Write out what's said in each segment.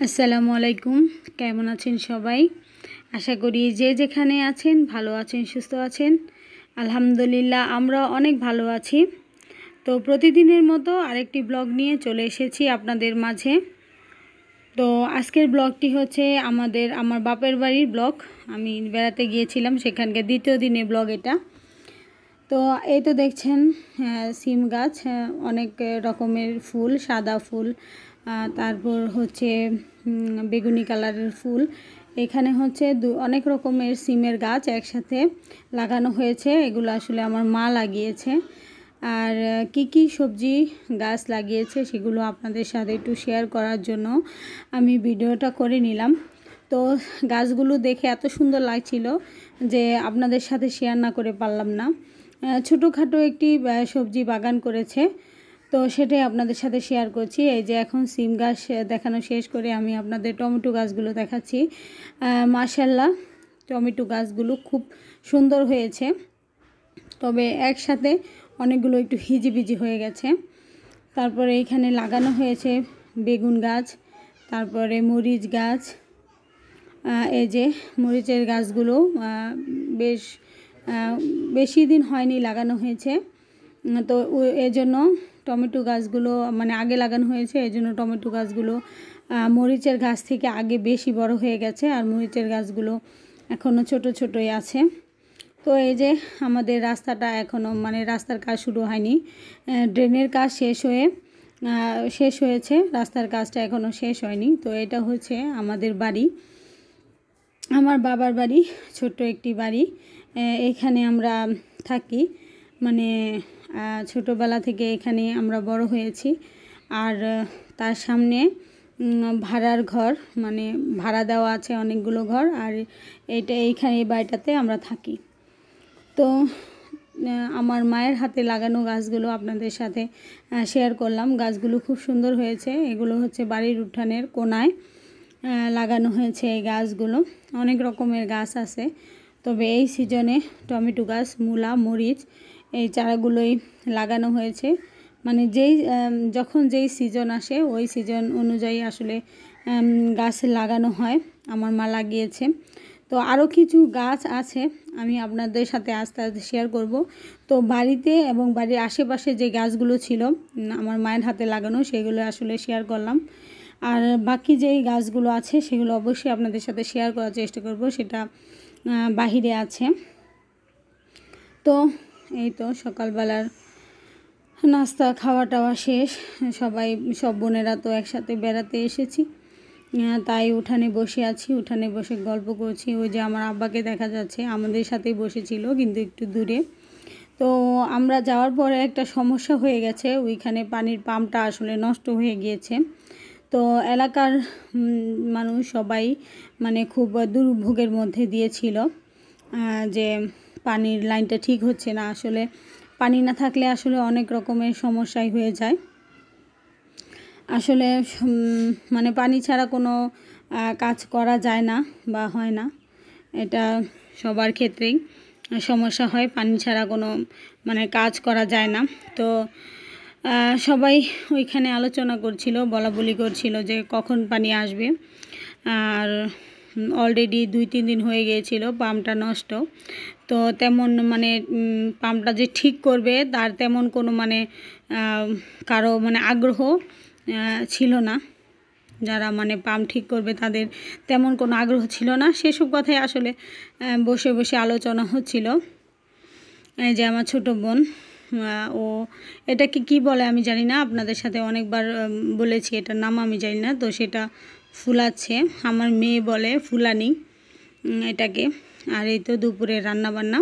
আসসালামু আলাইকুম। কেমন আছেন সবাই? আশা করি যে যেখানে আছেন ভালো আছেন, সুস্থ আছেন। আলহামদুলিল্লাহ আমরা অনেক ভালো আছি। তো প্রতিদিনের মতো আরেকটি ব্লগ নিয়ে চলে এসেছি আপনাদের মাঝে। তো আজকের ব্লগটি হচ্ছে আমার বাপের বাড়ির ব্লগ। আমি বেড়াতে গিয়েছিলাম, সেখানকার দ্বিতীয় দিনের ব্লগ এটা। তো এই তো দেখছেন সিম গাছ, অনেক রকমের ফুল, সাদা ফুল, তারপর হচ্ছে বেগুনি কালারের ফুল। এখানে হচ্ছে অনেক রকমের সিমের গাছ একসাথে লাগানো হয়েছে। এগুলো আসলে আমার মা লাগিয়েছে। আর কি সবজি গাছ লাগিয়েছে সেগুলো আপনাদের সাথে একটু শেয়ার করার জন্য আমি ভিডিওটা করে নিলাম। তো গাছগুলো দেখে এত সুন্দর লাগছিল যে আপনাদের সাথে শেয়ার না করে পারলাম না। ছোটোখাটো একটি সবজি বাগান করেছে, তো সেটাই আপনাদের সাথে শেয়ার করছি। এই যে এখন সিম গাছ দেখানো শেষ করে আমি আপনাদের টমেটো গাছগুলো দেখাচ্ছি। মাশাআল্লাহ, টমেটো গাছগুলো খুব সুন্দর হয়েছে, তবে একসাথে অনেকগুলো একটু হিজিবিজি হয়ে গেছে। তারপরে এখানে লাগানো হয়েছে বেগুন গাছ, তারপরে মরিচ গাছ। এই যে মরিচের গাছগুলো বেশি দিন হয়নি লাগানো হয়েছে, তো এজন্য টমেটো গাছগুলো মানে আগে লাগানো হয়েছে, এজন্য টমেটো গাছগুলো মরিচের গাছ থেকে আগে বেশি বড় হয়ে গেছে, আর মরিচের গাছগুলো এখনও ছোট ছোটই আছে। তো এই যে আমাদের রাস্তাটা এখনও মানে রাস্তার কাজ শুরু হয়নি, ড্রেনের কাজ শেষ হয়েছে, রাস্তার কাজটা এখনও শেষ হয়নি। তো এটা হচ্ছে আমাদের বাড়ি, আমার বাবার বাড়ি, ছোট্ট একটি বাড়ি। এখানে আমরা থাকি, মানে ছোটোবেলা থেকে এখানে আমরা বড় হয়েছি। আর তার সামনে ভাড়ার ঘর, মানে ভাড়া দেওয়া আছে অনেকগুলো ঘর, আর এইখানে এই বাড়িটাতে আমরা থাকি। তো আমার মায়ের হাতে লাগানো গাছগুলো আপনাদের সাথে শেয়ার করলাম। গাছগুলো খুব সুন্দর হয়েছে। এগুলো হচ্ছে বাড়ির উঠানের কোনায় লাগানো হয়েছে এই গাছগুলো। অনেক রকমের গাছ আছে, তবে এই সিজনে টমেটো গাছ, মূলা, মরিচ এই চারাগুলোই লাগানো হয়েছে। মানে যখন যেই সিজন আসে ওই সিজন অনুযায়ী আসলে গাছ লাগানো হয়, আমার মা লাগিয়েছে। তো আরও কিছু গাছ আছে, আমি আপনাদের সাথে আস্তে আস্তে শেয়ার করব। তো বাড়িতে এবং বাড়ির আশেপাশে যে গাছগুলো ছিল আমার মায়ের হাতে লাগানো, সেগুলো আসলে শেয়ার করলাম। আর বাকি যেই গাছগুলো আছে সেগুলো অবশ্যই আপনাদের সাথে শেয়ার করার চেষ্টা করব, সেটা বাহিরে আছে। তো এই তো সকালবেলার নাস্তা খাওয়া টাওয়া শেষ, সব বোনেরা তো একসাথে বেড়াতে এসেছি, তাই উঠানে বসে আছি, উঠানে বসে গল্প করছি। ওই যে আমার আব্বাকে দেখা যাচ্ছে, আমাদের সাথেই বসেছিল কিন্তু একটু দূরে। তো আমরা যাওয়ার পরে একটা সমস্যা হয়ে গেছে, ওইখানে পানির পাম্পটা আসলে নষ্ট হয়ে গিয়েছে। তো এলাকার মানুষ সবাই মানে খুব দুর্ভোগের মধ্যে দিয়েছিল যে পানির লাইনটা ঠিক হচ্ছে না। আসলে পানি না থাকলে আসলে অনেক রকমের সমস্যাই হয়ে যায়। আসলে মানে পানি ছাড়া কোনো কাজ করা যায় না বা হয় না, এটা সবার ক্ষেত্রেই সমস্যা হয়। পানি ছাড়া কোনো মানে কাজ করা যায় না। তো সবাই ওইখানে আলোচনা করছিল, বলাবলি করছিল যে কখন পানি আসবে। আর অলরেডি 2-3 দিন হয়ে গিয়েছিল পাম্পটা নষ্ট। তো তেমন মানে পাম্পটা যে ঠিক করবে তার তেমন কোনো মানে কারো মানে আগ্রহ ছিল না। যারা মানে পাম্প ঠিক করবে তাদের তেমন কোনো আগ্রহ ছিল না। সেসব কথাই আসলে বসে বসে আলোচনা হচ্ছিল। এই যে আমার ছোট বোন, ও এটাকে কি বলে আমি জানি না, আপনাদের সাথে অনেকবার বলেছি এটার নাম আমি জানি না। তো সেটা ফুলাচ্ছে, আমার মেয়ে বলে ফুলানি এটাকে। আর এই তো দুপুরে রান্না বান্না,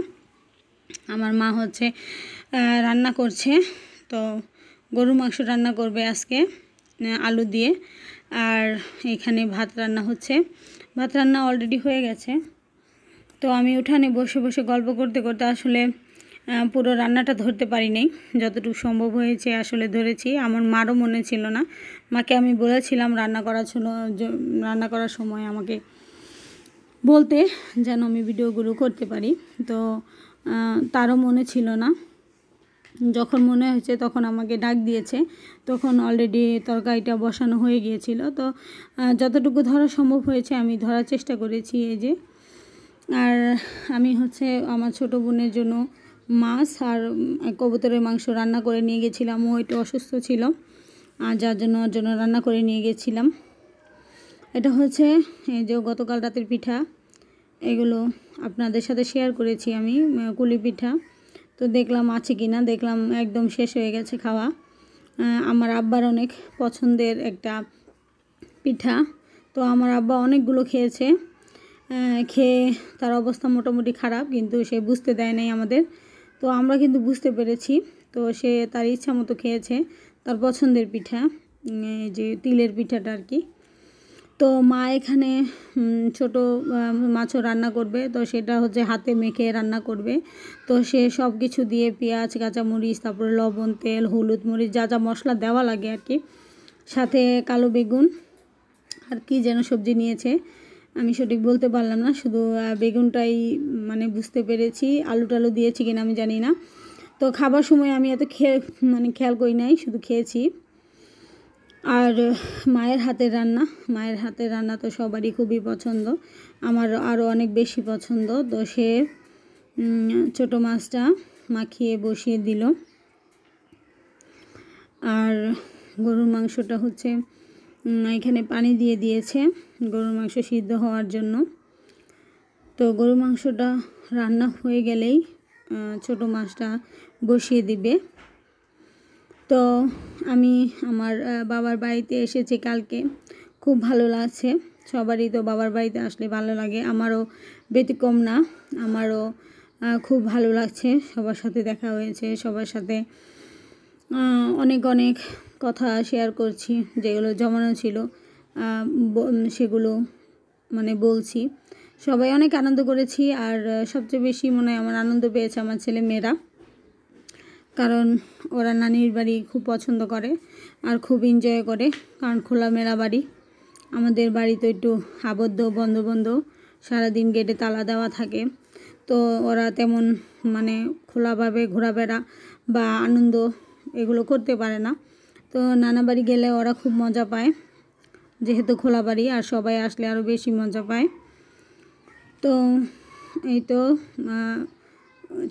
আমার মা হচ্ছে রান্না করছে। তো গরু মাংস রান্না করবে আজকে আলু দিয়ে, আর এখানে ভাত রান্না হচ্ছে। ভাত রান্না অলরেডি হয়ে গেছে। তো আমি উঠানে বসে বসে গল্প করতে করতে আসলে পুরো রান্নাটা ধরতে পারি নাই, যতটুকু সম্ভব হয়েছে আসলে ধরেছি। আমার মারও মনে ছিল না, মাকে আমি বলেছিলাম রান্না করার সময় আমাকে বলতে, যেন আমি ভিডিওগুলো করতে পারি। তো তারও মনে ছিল না, যখন মনে হয়েছে তখন আমাকে ডাক দিয়েছে, তখন অলরেডি তরকারিটা বসানো হয়ে গিয়েছিল। তো যতটুকু ধরা সম্ভব হয়েছে আমি ধরার চেষ্টা করেছি। এই যে, আর আমি হচ্ছে আমার ছোটো বোনের জন্য মাছ আর কবুতরের মাংস রান্না করে নিয়ে গেছিলাম। ও একটু অসুস্থ ছিল, আর যার জন্য ওর জন্য রান্না করে নিয়ে গেছিলাম। এটা হচ্ছে এই যে গতকাল রাতের পিঠা, এগুলো আপনাদের সাথে শেয়ার করেছি আমি, কুলি পিঠা। তো দেখলাম আছে কি না, দেখলাম একদম শেষ হয়ে গেছে খাওয়া। আমার আব্বার অনেক পছন্দের একটা পিঠা, তো আমার আব্বা অনেকগুলো খেয়েছে। খেয়ে তার অবস্থা মোটামুটি খারাপ, কিন্তু সে বুঝতে দেয় নাই আমাদের। তো আমরা কিন্তু বুঝতে পেরেছি। তো সে তার ইচ্ছা মতো খেয়েছে তার পছন্দের পিঠা, যে তিলের পিঠাটা আর কি। তো মা এখানে ছোট মাছও রান্না করবে, তো সেটা হচ্ছে হাতে মেখে রান্না করবে। তো সে সব কিছু দিয়ে পেঁয়াজ, কাঁচামরিচ, তারপরে লবণ, তেল, হলুদ, মরিচ, যা যা মশলা দেওয়া লাগে আর কি, সাথে কালো বেগুন আর কি যেন সবজি নিয়েছে, আমি সঠিক বলতে পারলাম না, শুধু বেগুনটাই মানে বুঝতে পেরেছি। আলু টালু দিয়েছি কিনা আমি জানি না। তো খাবার সময় আমি এত খেয়াল করি নাই, শুধু খেয়েছি। আর মায়ের হাতের রান্না তো সবারই খুবই পছন্দ, আমার আরও অনেক বেশি পছন্দ। তো সে ছোটো মাছটা মাখিয়ে বসিয়ে দিল। আর গরুর মাংসটা হচ্ছে এখানে পানি দিয়ে দিয়েছে গরুর মাংস সিদ্ধ হওয়ার জন্য। তো গরুর মাংসটা রান্না হয়ে গেলেই ছোটো মাছটা বসিয়ে দিবে। তো আমি আমার বাবার বাড়িতে এসেছি কালকে, খুব ভালো লাগছে। সবারই তো বাবার বাড়িতে আসলে ভালো লাগে, আমারও ব্যতিক্রম না, আমারও খুব ভালো লাগছে। সবার সাথে দেখা হয়েছে, সবার সাথে অনেক অনেক কথা শেয়ার করছি, যেগুলো জমানো ছিল সেগুলো মানে বলছি। সবাই অনেক আনন্দ করেছি, আর সবচেয়ে বেশি মনে হয় আমার আনন্দ পেয়েছে আমার ছেলে মেয়েরা, কারণ ওরা নানির বাড়ি খুব পছন্দ করে আর খুব এনজয় করে, কারণ খোলামেলা বাড়ি। আমাদের বাড়ি তো একটু আবদ্ধ, বন্ধ বন্ধ, সারাদিন গেটে তালা দেওয়া থাকে। তো ওরা তেমন মানে খোলাভাবে ঘোরাফেরা বা আনন্দ এগুলো করতে পারে না। তো নানা বাড়ি গেলে ওরা খুব মজা পায়, যেহেতু খোলা বাড়ি, আর সবাই আসলে আরও বেশি মজা পায়। তো এই তো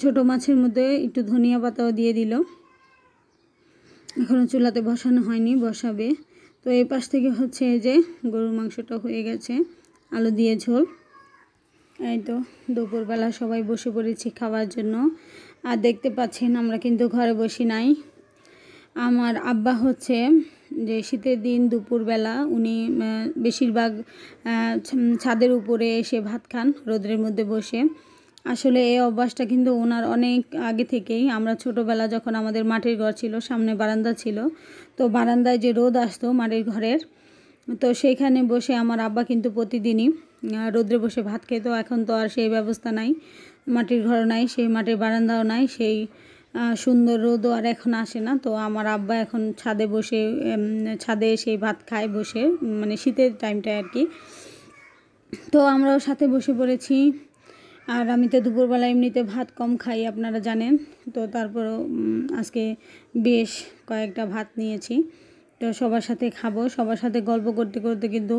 ছোটো মাছের মধ্যে একটু ধনিয়া পাতাও দিয়ে দিল। এখনও চুলাতে বসানো হয়নি, বসাবে। তো এই পাশ থেকে হচ্ছে যে গরুর মাংসটা হয়ে গেছে, আলু দিয়ে ঝোল। এই তো দুপুরবেলা সবাই বসে পড়েছি খাওয়ার জন্য। আর দেখতে পাচ্ছেন আমরা কিন্তু ঘরে বসি নাই। আমার আব্বা হচ্ছে যে শীতের দিন দুপুরবেলা উনি বেশিরভাগ ছাদের উপরে এসে ভাত খান রোদের মধ্যে বসে। আসলে এই অভ্যাসটা কিন্তু ওনার অনেক আগে থেকেই। আমরা ছোটোবেলা যখন আমাদের মাটির ঘর ছিল, সামনে বারান্দা ছিল, তো বারান্দায় যে রোদ আসতো মাটির ঘরের, তো সেইখানে বসে আমার আব্বা কিন্তু প্রতিদিনই রোদ্রে বসে ভাত খেত। এখন তো আর সেই ব্যবস্থা নাই, মাটির ঘর নাই, সেই মাটির বারান্দাও নাই, সেই সুন্দর রোদও আর এখন আসে না। তো আমার আব্বা এখন ছাদে সেই ভাত খায় বসে, মানে শীতের টাইমটায় আর কি। তো আমরাও সাথে বসে পড়েছি। আর আমি তো দুপুরবেলা এমনিতে ভাত কম খাই, আপনারা জানেন। তো তারপরেও আজকে বেশ কয়েকটা ভাত নিয়েছি। তো সবার সাথে খাবো, সবার সাথে গল্প করতে করতে কিন্তু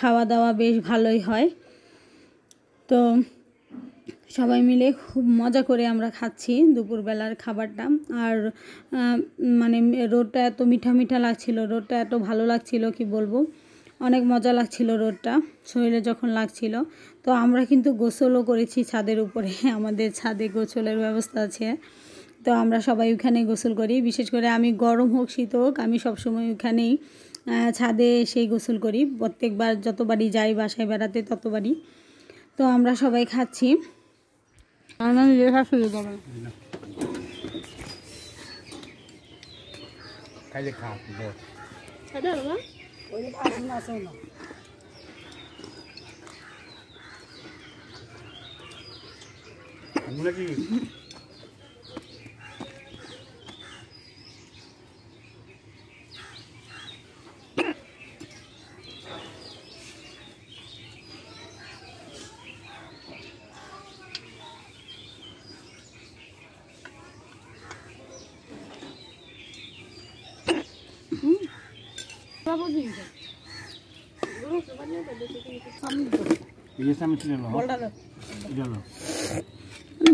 খাওয়া দাওয়া বেশ ভালোই হয়। তো সবাই মিলে খুব মজা করে আমরা খাচ্ছি দুপুরবেলার খাবারটা। আর মানে রোদটা এত মিঠা মিঠা লাগছিল, রোদটা এত ভালো লাগছিল কি বলবো, অনেক মজা লাগছিল রোদটা শরীরে যখন লাগছিল। তো আমরা কিন্তু গোসলও করেছি ছাদের উপরে, আমাদের ছাদে গোসলের ব্যবস্থা আছে। তো আমরা সবাই ওখানেই গোসল করি, বিশেষ করে আমি, গরম হোক শীত হোক, আমি সবসময় ওখানেই ছাদে এসেই গোসল করি প্রত্যেকবার, যতবারই যাই বাসায় বেড়াতে ততবারই। তো আমরা সবাই খাচ্ছি।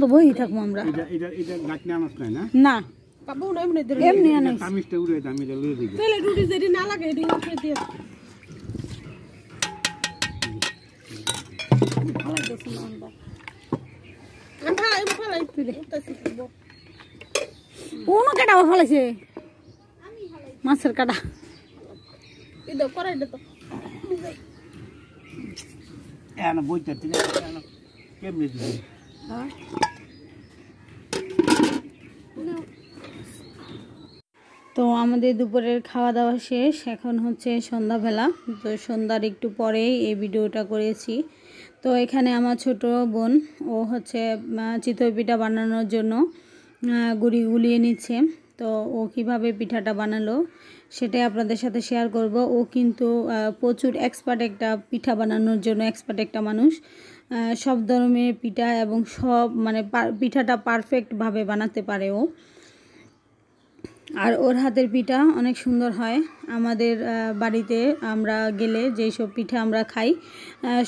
তো বই থাকবো আমরা না এমনি কোনো কাটা ফেলাইছে মাছের কাটা বইটা কেমনি তো আমাদের দুপুরের খাওয়া দাওয়া শেষ, এখন হচ্ছে সন্ধ্যাবেলা। তো সন্ধ্যার একটু পরেই এই ভিডিওটা করেছি। তো এখানে আমার ছোট বোন ও হচ্ছে চিতই পিঠা বানানোর জন্য গুড়ি গুলিয়ে নিচ্ছে। তো ও কিভাবে পিঠাটা বানালো সেটাই আপনাদের সাথে শেয়ার করব। ও কিন্তু প্রচুর এক্সপার্ট, একটা পিঠা বানানোর জন্য এক্সপার্ট একটা মানুষ। সব ধরনের পিঠা এবং সব মানে পিঠাটা পারফেক্টভাবে বানাতে পারে ও। আর ওর হাতের পিঠা অনেক সুন্দর হয়। আমাদের বাড়িতে আমরা গেলে যেই সব পিঠা আমরা খাই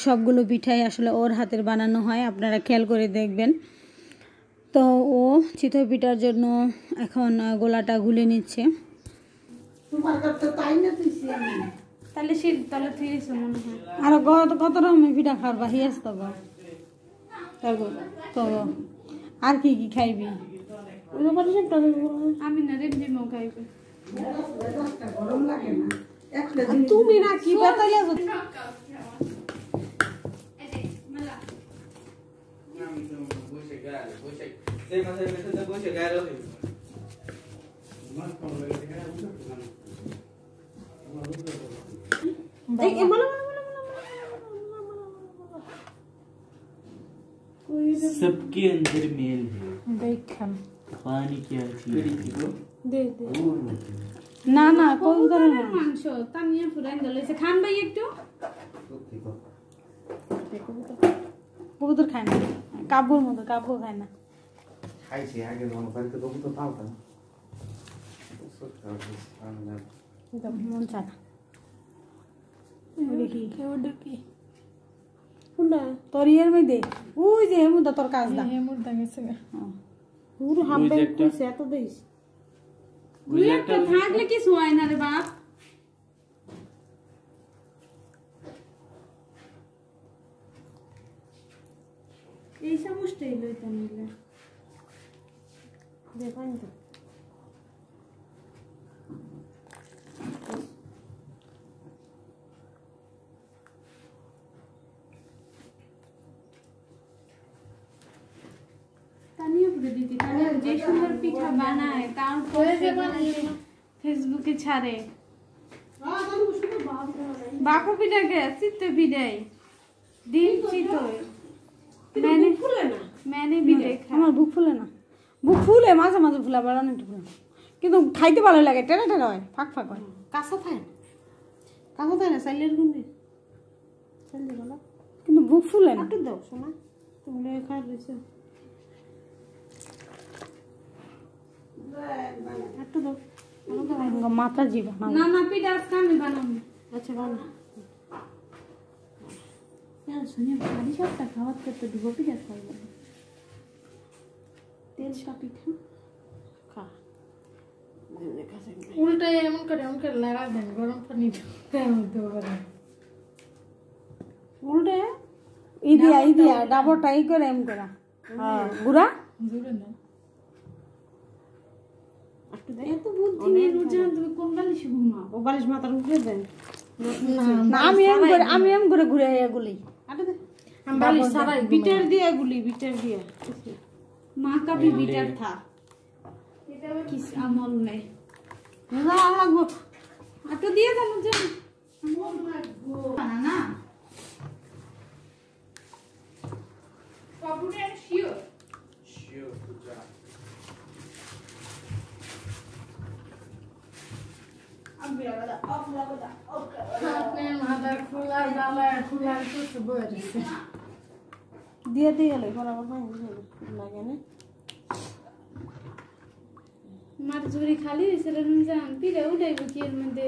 সবগুলো পিঠাই আসলে ওর হাতের বানানো হয়, আপনারা খেয়াল করে দেখবেন। তো ও চিতই পিঠার জন্য এখন গোলাটা গুলে নিচ্ছে। আর কত রকমের পিঠা খাওয়ার হিয়াস তো আর কি কি খাইবি? আমি না রেঞ্জি মো খাইবে তুমি না কি বাতাইলা सबके अंदर मेल है। देखम पानी क्या चीज दे दे না না কোন ধরনের মাংস তানিয়া ফুরাই দলেছে খান ভাই একটু কবুতর খায় না, কাবুর মতো কাবু খায় না। খাইছি আগে যখন বাড়িতে কবুতর পালতাম মন চায় না। দেখি দেখি তোর ইয়ের মধ্যে ওই যে হেমুদা তোর কাজ দা হেমুদা গেছে পুরো হামবে কইছে এত দেইস দুই একটা থাকলে কিছু হয় না রে বাপ। এই সমস্যাই লইতে নিলে দেখেন তো যে সুন্দর পিঠা বানায় তারপরে ফেসবুকে ছাড়ে বাকু পিঠাকে চিত্তে পিঠাই দিন চিতই मैंने भी देखा। আমার বুক ফুলে না, বুক ফুলে মাঝে মাঝে ফুলে আবার অনেকটা ফুলে, কিন্তু খাইতে ভালো লাগে, টেরা টেরা হয়, ফাঁক ফাঁক হয়, কাঁচা থাকে না চাইলের গুন্ডি চাইলে ভালো, কিন্তু বুক ফুলে না। একটু দাও শোনা, তুমি খাই রয়েছে একটু দাও মাথা জিবা না না পিঠা আজকে আমি বানাবো। আচ্ছা বানা শুনে সাড়ে 7টা খাওয়ার করতে দিব পিঠা খাইব তেল পিঠা খা উল্টা এমন করে লাগা দেন গরম পানি উল্টে ইদিয়া ডাবরটা এই করে এম করা গুড়া জুড়ে না এত বুদ্ধি নিয়ে রোজান তুমি কোন বালিশে ঘুমাও? ও বালিশ মাথার উপরে দেন না আমি এম করে ঘুরে এগুলি हम बालिश सारा बीटर दिया गुली बीटर दिया माँ का भी बीटर था किस अमल में ना लगो तो दिया था मुझे ना बाबू ने श्योर দিয়ে দিয়ে বরাবর লাগে না মার ঝুরি খালি হয়েছিল জান পিড়ে উঠাইব কি এর মধ্যে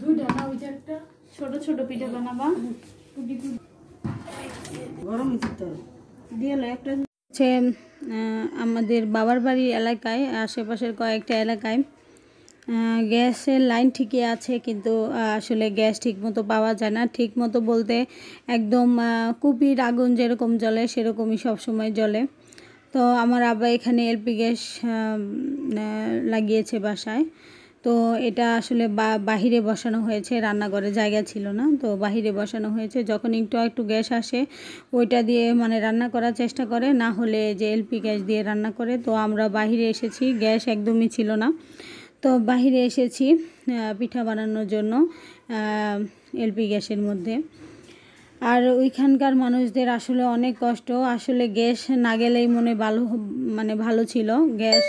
দুইটা না ওই একটা ছোট ছোট পিঠা বানাবা গরম দিয়ে একটা হচ্ছে আমাদের বাবার বাড়ির এলাকায় আশেপাশের কয়েকটা এলাকায় গ্যাসের লাইন ঠিকই আছে, কিন্তু আসলে গ্যাস ঠিকমতো পাওয়া যায় না। ঠিকমতো বলতে একদম কুপির আগুন যেরকম জ্বলে সেরকমই সবসময় জ্বলে। তো আমার আব্বা এখানে এলপি গ্যাস লাগিয়েছে বাসায়। তো এটা আসলে বাহিরে বসানো হয়েছে, রান্নাঘরে জায়গা ছিল না, তো বাহিরে বসানো হয়েছে। যখন একটু গ্যাস আসে ওইটা দিয়ে মানে রান্না করার চেষ্টা করে, না হলে যে এলপি গ্যাস দিয়ে রান্না করে। তো আমরা বাহিরে এসেছি, গ্যাস একদমই ছিল না, তো বাহিরে এসেছি পিঠা বানানোর জন্য এলপি গ্যাসের মধ্যে। আর ওইখানকার মানুষদের আসলে অনেক কষ্ট, আসলে গ্যাস না গেলেই ভালো ছিল। গ্যাস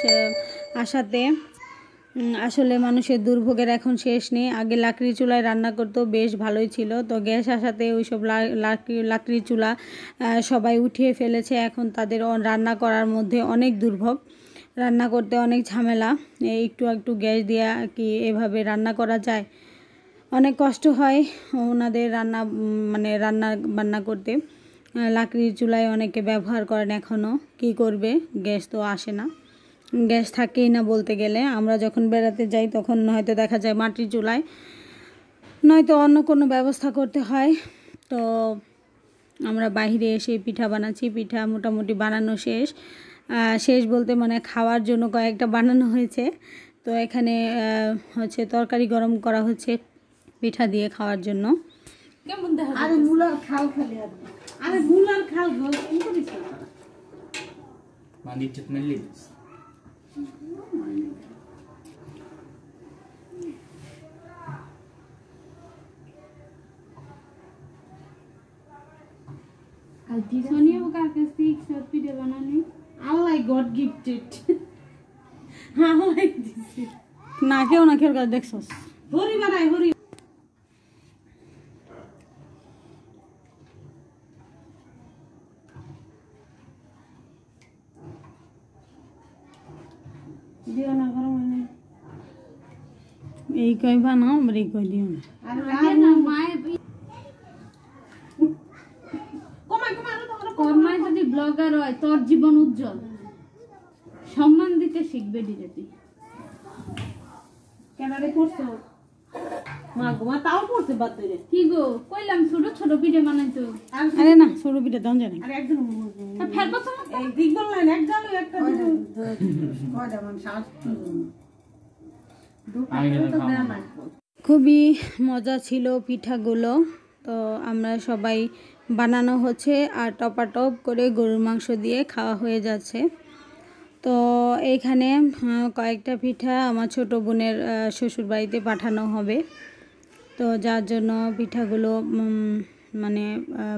আসাতে আসলে মানুষের দুর্ভোগের এখন শেষ নেই। আগে লাকড়ি চুলায় রান্না করতো, বেশ ভালোই ছিল। তো গ্যাস আসাতে ওইসব লাকড়ি চুলা সবাই উঠিয়ে ফেলেছে। এখন তাদের রান্না করার মধ্যে অনেক দুর্ভোগ, রান্না করতে অনেক ঝামেলা। একটু গ্যাস দিয়ে কি এভাবে রান্না করা যায়? অনেক কষ্ট হয় ওনাদের রান্না বান্না করতে। লাকড়ির চুলায় অনেকে ব্যবহার করেন এখনও, কি করবে, গ্যাস তো আসে না, গ্যাস থাকেই না বলতে গেলে। আমরা যখন বেড়াতে যাই তখন হয়তো দেখা যায় মাটির চুলায়, নয়তো অন্য কোনো ব্যবস্থা করতে হয়। তো আমরা বাইরে এসে পিঠা বানাচ্ছি। পিঠা মোটামুটি বানানো শেষ বলতে খাওয়ার জন্য কয়েকটা বানানো হয়েছে। তো এখানে হচ্ছে তরকারি গরম করা হচ্ছে পিঠা দিয়ে খাওয়ার জন্য। কেমন দেখা আরে মুলার খাল খালি আরে মুলার খাল ঘর কোন করিস মানি চিত মেলি সোনিয়া কার কাছ থেকে সব পিঠা বানানি আল্লাহ গড গিফটেড আল্লাহ দিছে না কেউ কাছে দেখছস হরি বানাই হরি দিও না গরম হয় এই কই বানাও বড়ি কই দিও না আরে না মায়ে কর্মাই যদি ব্লগার হয় তোর জীবন উজ্জ্বল, সম্মান দিতে শিখবে ডিজেপি। কেনারে করছো মা গোমা তাও করতে বাদ দে কি গো কইলাম ছোট ছোট পিঠে বানাইতো। আরে না ছোট পিঠে দাও জানি আরে একদম ফের বসো এই দিক বললেন একদম একটা কয়টা মান শ্বাস খুবই মজা ছিল পিঠাগুলো। তো আমরা সবাই বানানো হচ্ছে আর টপাটপ করে গরুর মাংস দিয়ে খাওয়া হয়ে যাচ্ছে। তো এইখানে কয়েকটা পিঠা আমার ছোট বোনের শ্বশুরবাড়িতে পাঠানো হবে, তো যার জন্য পিঠাগুলো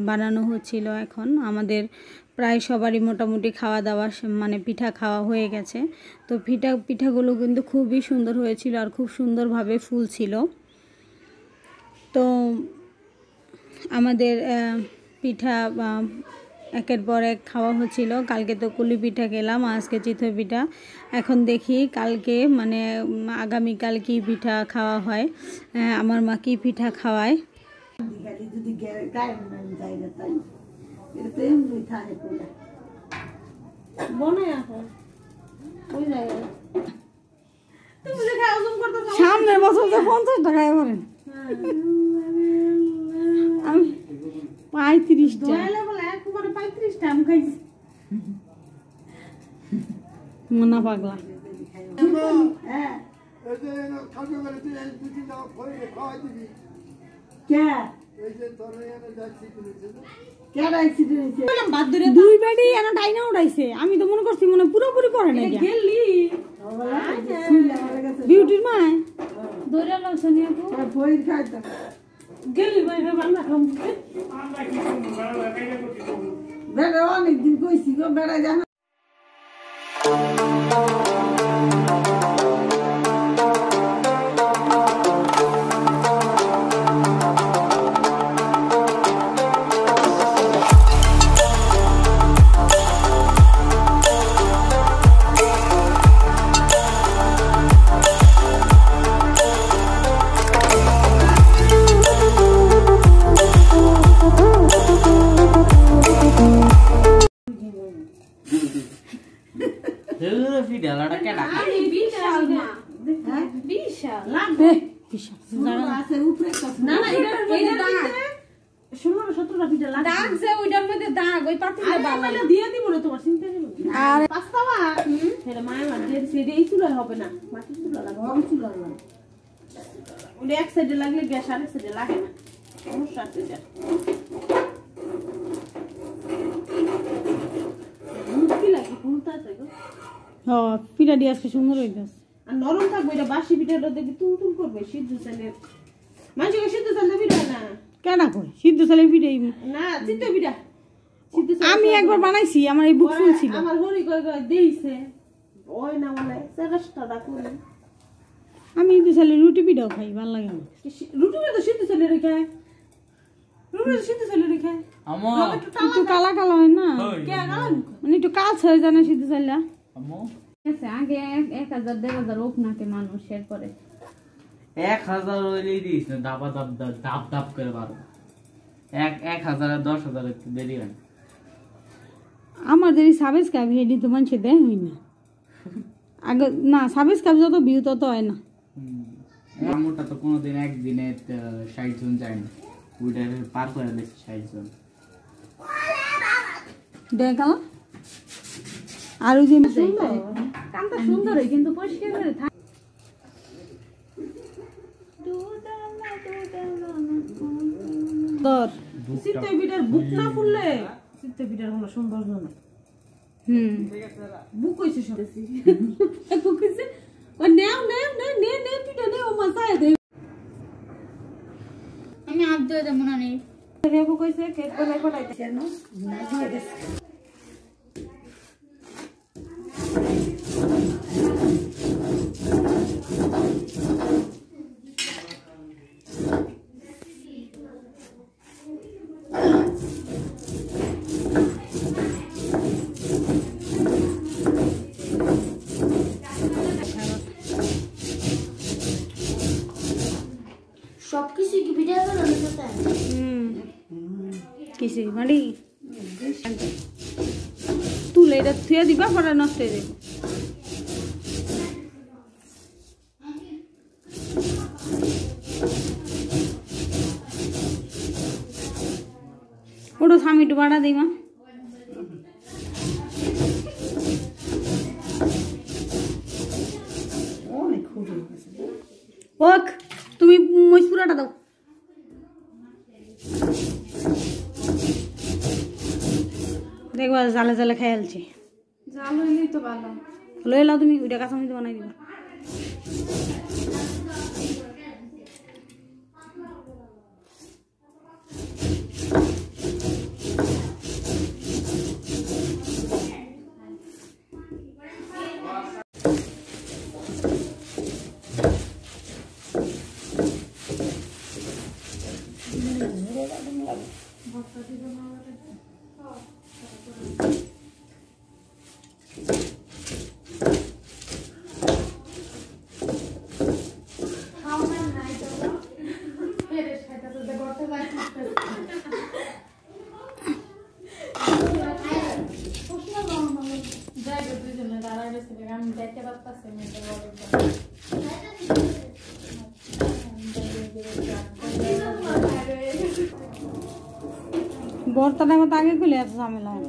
বানানো হচ্ছিল। এখন আমাদের প্রায় সবারই মোটামুটি খাওয়া দাওয়া পিঠা খাওয়া হয়ে গেছে। তো পিঠাগুলো কিন্তু খুবই সুন্দর হয়েছিল আর খুব সুন্দরভাবে ফুলছিল। তো আমাদের পিঠা একের পর এক খাওয়া হচ্ছিল। কালকে তো কুলি পিঠা খেলাম, আজকে চিতই পিঠা। এখন দেখি কালকে আগামীকাল কি পিঠা খাওয়া হয়, আমার মা কি পিঠা খাওয়ায়। সামনের বছর 50 টাকায় করেন 35টা আমি খাইছি মনা পাগলা দুই বেডি টাইনা উঠাইছে। আমি তো মনে করছি পুরোপুরি করে না বিউটির মায় দৌড়া লো সোনিয়া গেলি ভাই বাংলা কম বেড়া অনেকদিন কইছি গো বেড়া জানা হেগুলো পিঠালাটা কেডা আমি বিশাল মা বিশাল লাগবে বিশাল আছে উপরে না না এটা দাগ 16-17টা পিঠা লাগে দাগ যে ওইটার মধ্যে দাগ ওই পাতিলে বালা দিয়ে দিব না তোমার চিন্তা নেই আর পাস্তাবা এটা মায়ের মা দিয়ে সেটা এই চুলা হবে না মাটির চুলা লাগবে হবে চুলা লাগবে ওই এক সাইডে লাগলে গ্যাস আরেক সাইডে লাগে না সমস্যা আছে যা মুক্তি লাগে ফুলতা আছে গো পিঠা দিয়ে আজকে সুন্দর হইতাছে আর নরম থাকবে এটা বাসি পিঠাটা দেখি তুল করবে সিদ্ধ চালের মানুষকে সিদ্ধ চাল দেবি না কেডা কই সিদ্ধ চালের পিঠাই না সিদ্ধ পিঠা সিদ্ধ চাল আমি একবার বানাইছি আমার এই বুক ফুল ছিল আমার হরি কই কই দেইছে ওই না বলে সেরাসটা দা করে আমি সিদ্ধ চালের রুটি পিঠাও খাই ভালো লাগে আমার রুটি তো সিদ্ধ চালের রেখে রুটি তো সিদ্ধ চালের রেখে আমো একটু কালা কালা হয় না কে গাল মানে একটু কাজ হয়ে যায় না সিদ্ধ চালটা আমো আগে 1000-1500 ওপ নাকে মানুষের পরে 1000 হইলেই দিস না দাবা দাব দাব করে বারো 1000 আর 10,000 একটু দেরি হয় আমার যদি সাবস্ক্রাইব হেডি তো মানুষ দেয় হই না আগে না সাবস্ক্রাইব যত ভিউ তত হয় না আমোটা তো কোনোদিন একদিনে 60 জন যায় না ওইটা পার করে দিচ্ছে 60 জন দেখালা আর ওই যে কামটা সুন্দর হয় কিন্তু পরিষ্কার করে থাকে তোর সিদ্ধ পিঠার বুক না ফুললে সিদ্ধ পিঠার কোনো সৌন্দর্য না বুক কইছে শুনেছি বুক কইছে ও নেও পিঠা নেও মজা দে আমি হাত ধুয়ে দেবো না নেই রেবু কইছে কেক বানাই বানাইছে না না দিয়ে দিছে সবকিছু কি ভিডিও বানানো যেতে কিসে মারি তুলে এটা থুয়ে দিবা পরে নষ্ট হয়ে যাবে ওটা স্বামী একটু বাড়া দিই মা অনেক খুঁজে গেছে ওক তুমি মহিষপুরাটা দাও দেখবা জালে জালে খাই আলছি জাল হইলেই তো ভালো লয়ে লাও তুমি ওইটা কাঁচা মরিচ বানাই দিবা আমি দেখতে পাচ্ছি বর্তাটা মতো আগে খুলে এত ঝামেলা হয়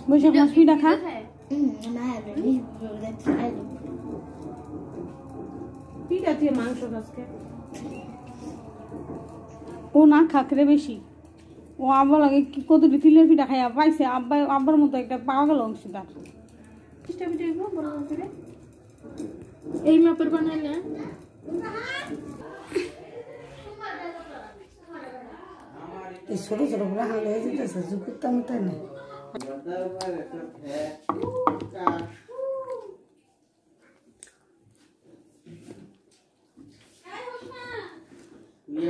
বৈশাখ মাস পিঠা খা পিঠা দিয়ে মাংস আজকে ও না খাকরে বেশি ও আব্বা লাগে কতটি তিলের পিঠা খাইয়া পাইছে আব্বার মতো একটা পাওয়া গেল অংশীদার পিঠা পিঠা বড় করে এই মাপের বানাইলে এই ছোট ছোট গুলো হাল হয়ে যেতেছে জুকুরতাম তাই না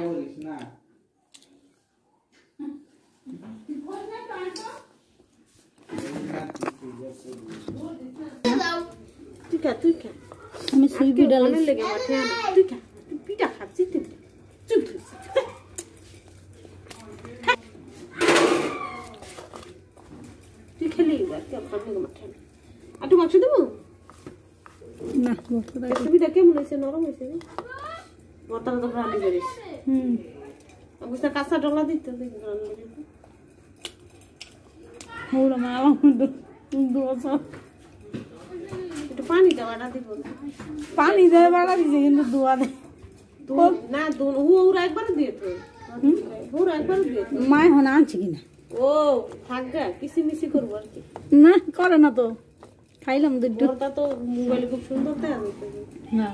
বলিস না তুই খা আমি সুই পিঠা অনেক লেগে মাঠে তুই খা পিঠা খাচ্ছি তুই চুপ খেলি আর কি আপনার মাঠে একটু মাংস দেবো না বলতে দাও। রেসিপিটা কেমন হয়েছে নরম হয়েছে মতাটা তো রান্না করিস আমি কাঁচা ডলা দিতে হলো মা আমার দোয়া একটু পানি দেওয়াটা দিব পানি দেয় বাড়া দিছে কিন্তু দোয়া দেয় না ওরা একবার দিয়ে তো ওরা একবার দিয়ে মা এখন আনছে কিনা ও থাকগা কিসিমিসি করবো আর কি না করে না তো খাইলাম দুটো ওটা তো মোবাইলে খুব সুন্দর তাই আমি না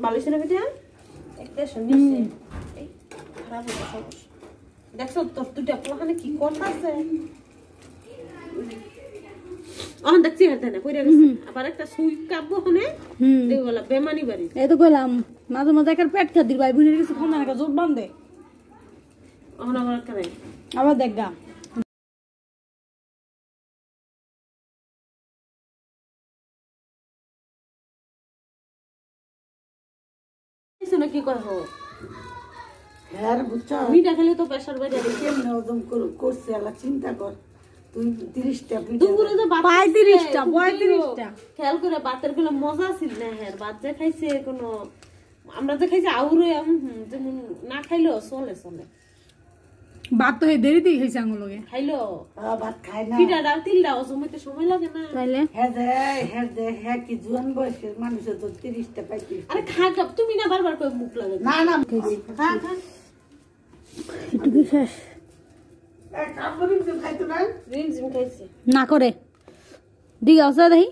বালিশ না বেটা একটা শুনিছে এই খারাপ হয়ে সব দেখছো তোর দুটো পোলাখানে কি করতেছে অহন দেখছি হাতে না কইরা গেছে আবার একটা সুই কাটবো হনে দেখো বলা বেমানি বাড়ি এই তো কইলাম মাঝে মাঝে একটা পেট খাদির ভাই বোনের কিছু খানা একটা জোট বান্ধে অহন আবার একটা নাই আবার দেখ গা কিছু না কি কয় হো হ্যাঁ বুঝছো মিঠা খেলে তো প্রেসার বেড়ে যাবে কেমনে ওজন করছে আলা চিন্তা কর তুই 30টা দুপুরে তো 35টা 35টা খেয়াল করে বাতের গুলো মজা ছিল না হ্যাঁ বাত যে খাইছে কোনো আমরা যে খাইছি আউরে যেমন না খাইলেও চলে চলে ভাত তো এই দেরিতেই খাইছে আঙুলকে খাইলো ভাত খায় না পিঠাটা তিলটাও জমাইতে সময় লাগে না তাইলে হ্যাঁ কি জোয়ান বয়সের মানুষের তো 30টা 35 আরে খা খা তুমি না বারবার করে মুখ লাগে না না খা খা এটুকু শেষ কাপড় খাইতো না রিম জিম খাইছে না করে দিকে আসা দেখি